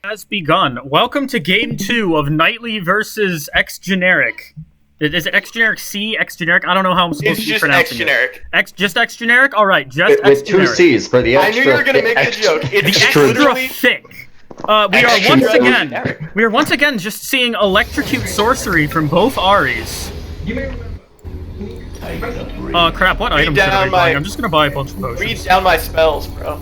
Has begun. Welcome to Game 2 of Knightly versus XGenericc. Is it XGenericc? XGenericc? I don't know how I'm supposed to be pronouncing it. Just XGenericc? Alright, just XGenericc. With two C's for the extra. I knew you were going to make the joke. It's extra thick. We are once again just seeing electrocute sorcery from both Aries. Crap, what items should I be buying? I'm just gonna buy a bunch of potions. Read down my spells, bro.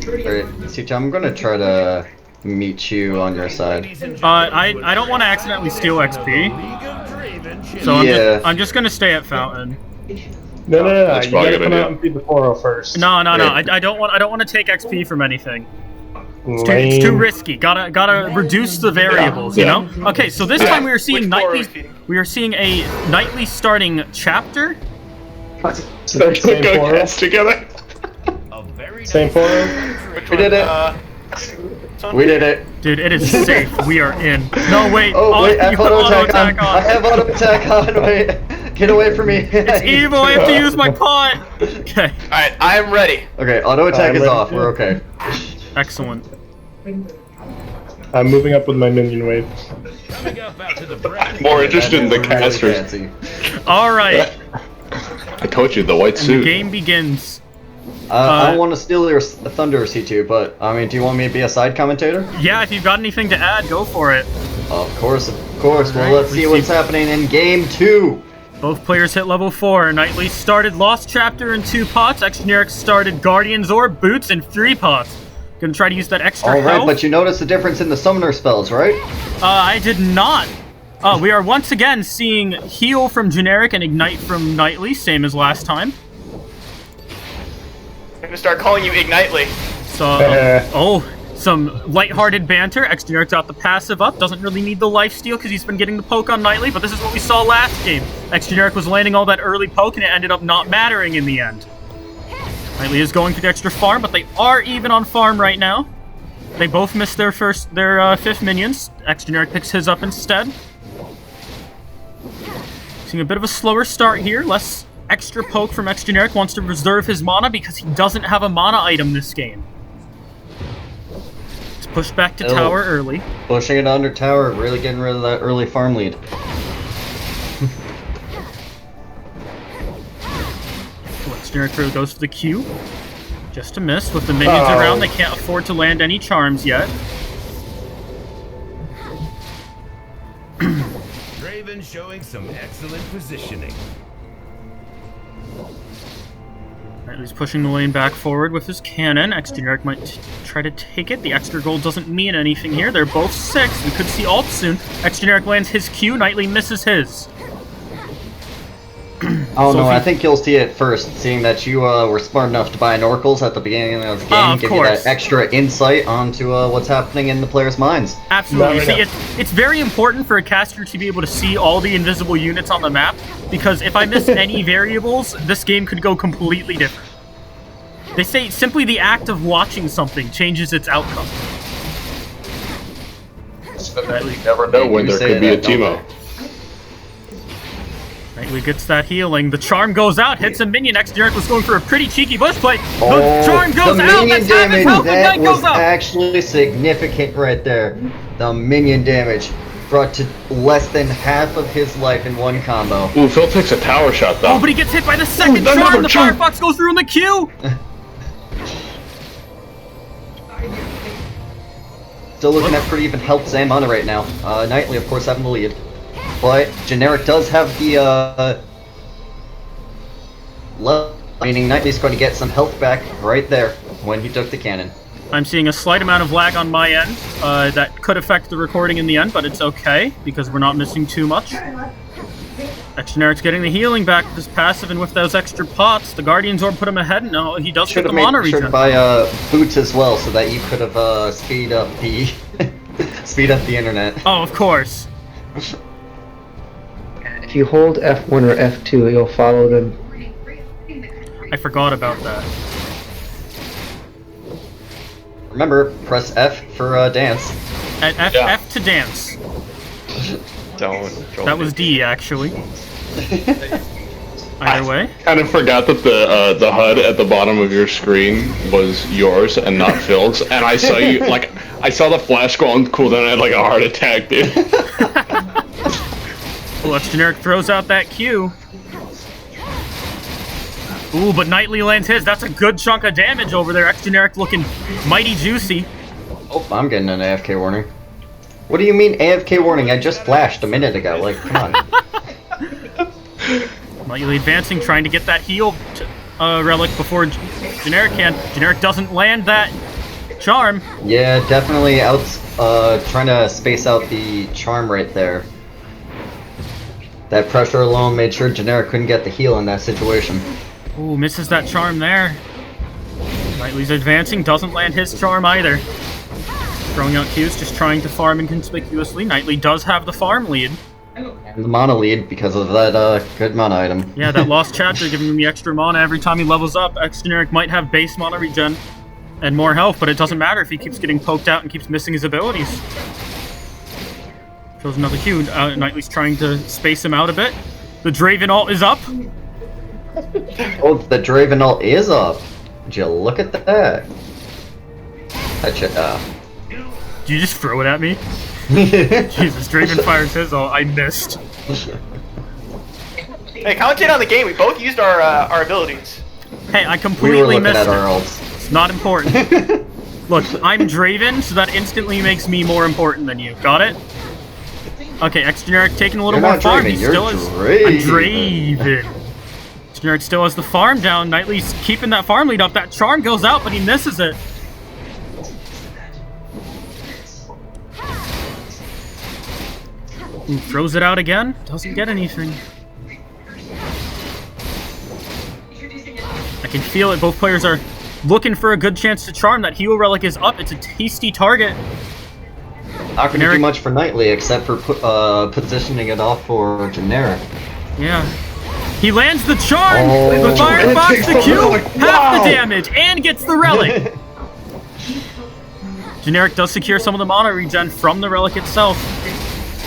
Alright, CJ, I'm gonna try to meet you on your side. I don't want to accidentally steal XP. So I'm just gonna stay at Fountain. No. You gotta come out and feed the 4-0 first. No. I don't want to take XP from anything. It's too risky. Gotta reduce the variables, you know? Okay, so this time we are seeing a nightly starting chapter. Same 4-0 together. Same 4-0. We did it. We did it. Dude, it is safe. We are in. No, wait. Oh, wait, I have auto attack on. I have auto attack on. Wait. Get away from me. It's evil. I have to use my pot. Okay. Alright, I am ready. Okay, auto attack is off. We're okay. Excellent. I'm moving up with my minion wave. More interested in the casters. Alright. I told you, the white suit. The game begins. I don't want to steal your thunder, C2, but, I mean, do you want me to be a side commentator? Yeah, if you've got anything to add, go for it. Of course. Well, let's see what's happening in Game 2. Both players hit level 4. Knightly started Lost Chapter in 2 pots. XGenericc started Guardian's Orb, Boots in 3 pots. Gonna try to use that extra health. Alright, but you noticed the difference in the summoner spells, right? I did not. We are once again seeing Heal from Generic and Ignite from Knightly, same as last time. I'm gonna start calling you Ignitely. So, some lighthearted banter. XGenericc got the passive up. Doesn't really need the lifesteal because he's been getting the poke on Knightly, but this is what we saw last game. XGenericc was landing all that early poke and it ended up not mattering in the end. Knightly is going for the extra farm, but they are even on farm right now. They both missed their 5th minions. XGenericc picks his up instead. Seeing a bit of a slower start here. Less extra poke from XGenericc. Wants to reserve his mana because he doesn't have a mana item this game. Let's push back to tower early. Pushing it under tower, really getting rid of that early farm lead. XGenericc goes for the Q. Just a miss. With the minions around, they can't afford to land any charms yet. Draven showing some excellent positioning. Alright, he's pushing the lane back forward with his cannon. XGenericc might try to take it. The extra gold doesn't mean anything here. They're both 6. We could see ult soon. XGenericc lands his Q. Knightly misses his. Oh no, I think you'll see it first, seeing that you were smart enough to buy an Oracles at the beginning of the game, give you that extra insight onto what's happening in the players' minds. Absolutely. See, it's very important for a caster to be able to see all the invisible units on the map, because if I miss any variables, this game could go completely different. They say simply the act of watching something changes its outcome. You never know when there could be a Teemo. Knightly gets that healing. The charm goes out, hits a minion. XGenericc was going for a pretty cheeky bush play. The charm goes out. That's half his health. That was actually significant right there. The minion damage brought to less than half of his life in one combo. Ooh, Phil takes a tower shot though. Oh, but he gets hit by the second charm. The Firefox goes through in the queue. Still looking at pretty even health and mana right now. Knightly, of course, having the lead. But Generic does have the meaning Knightly's going to get some health back right there when he took the cannon. I'm seeing a slight amount of lag on my end. That could affect the recording in the end, but it's okay because we're not missing too much. XGeneric's getting the healing back with his passive and with those extra pots. The Guardian's Orb put him ahead. No, he does get the mana regen. Should have buy boots as well, so that you could have speed up the internet. Oh, of course. If you hold F1 or F2, you'll follow them. I forgot about that. Remember, press F for dance. F to dance. Don't. That was D, actually. Either way. Kind of forgot that the HUD at the bottom of your screen was yours and not Phil's, and I saw you I saw the flash go on cooldown and I had like a heart attack, dude. Well, XGenericc throws out that Q. Ooh, but Knightly lands his. That's a good chunk of damage over there. XGenericc looking mighty juicy. Oh, I'm getting an AFK warning. What do you mean AFK warning? I just flashed a minute ago. Like, come on. Knightly advancing, trying to get that heal relic before XGenericc can. XGenericc doesn't land that charm. Yeah, definitely trying to space out the charm right there. That pressure alone made sure XGenericc couldn't get the heal in that situation. Ooh, misses that charm there. Knightly's advancing, doesn't land his charm either. Throwing out Qs, just trying to farm inconspicuously. Knightly does have the farm lead. And the mana lead because of that good mana item. Yeah, that lost chapter giving him the extra mana every time he levels up. XGenericc might have base mana regen and more health, but it doesn't matter if he keeps getting poked out and keeps missing his abilities. Shows another Q. Knightly's trying to space him out a bit. The Draven ult is up. Oh, the Draven ult is up. Would you look at that? Did you just throw it at me? Jesus, Draven fires his ult. I missed. Hey, commentate on the game. We both used our abilities. Hey, I We were completely looking missed at it. our ults. It's not important. Look, I'm Draven, so that instantly makes me more important than you. Got it? Okay, XGenericc taking a little You're more not farm. Draven, He you're still is. Draven. I'm Draven. XGenericc still has the farm down. Knightly's keeping that farm lead up. That charm goes out, but he misses it. Ooh, throws it out again. Doesn't get anything. I can feel it. Both players are looking for a good chance to charm. That heal relic is up. It's a tasty target. Not gonna do much for Knightly except for positioning it off for XGenericc. Yeah. He lands the charm! Oh. The Firefox, the Q, Relic. half the damage, and gets the relic! XGenericc does secure some of the mana regen from the relic itself.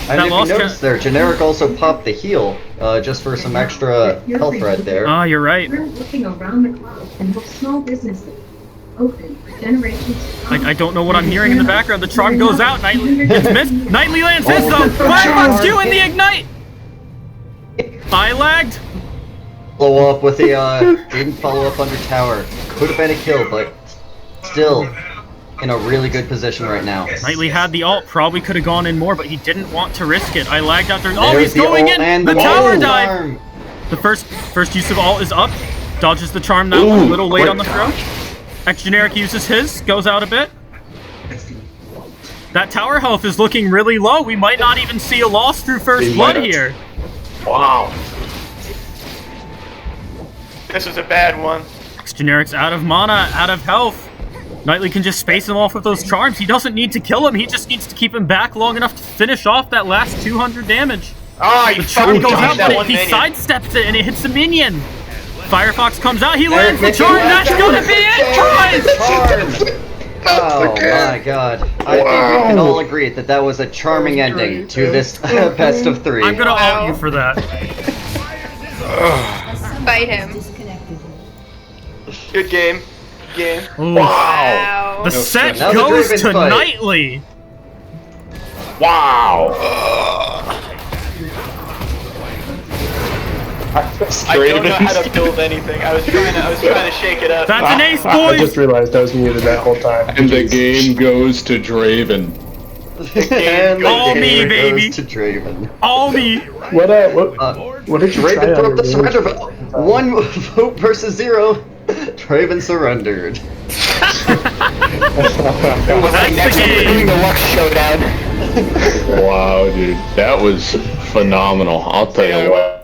And if you notice there, XGenericc also popped the heal, just for some extra health right there. Ah, you're right. We're looking around the cloud and book small businesses open for generations. I don't know what I'm hearing in the background. The charm goes out. Knightly gets missed. Knightly lands his though. Firefox Q and the ignite! I lagged. Follow up with a, didn't follow up under tower. Could have been a kill, but still in a really good position right now. Knightly had the ult, probably could have gone in more, but he didn't want to risk it. I lagged out there. Oh, There's he's the going ult in! and The tower ult. died! The first use of ult is up. Dodges the charm that one, a little late on the throw. XGenericc uses his, goes out a bit. That tower health is looking really low. We might not even see a loss through first blood here. Wow. This was a bad one. XGeneric's out of mana, out of health. Knightly can just space him off with those charms. He doesn't need to kill him. He just needs to keep him back long enough to finish off that last 200 damage. Ah, you The charm fucking goes out, dodged that but one he minion. sidesteps it and it hits the minion. Firefox comes out. He lands the Mickey charm. lands That's gonna be it, guys! Oh my god. I think we can all agree that that was a charming ending to this best of 3. I'm gonna out you for that. Fight him. Good game. Good game. Ooh. Wow. The set Now the goes Draven to fight. Knightly. Wow. I don't know how to build anything. I was trying to shake it up. That's an ace, I just boys. realized I was muted that whole time. And the game goes to Draven. And the All me, game baby. goes to Draven. All me. What did you try Draven on threw your up the surrender range? vote. 1 vote versus 0. Draven surrendered. That's the game. Doing the Lux showdown. Wow, dude. That was phenomenal. I'll tell you what.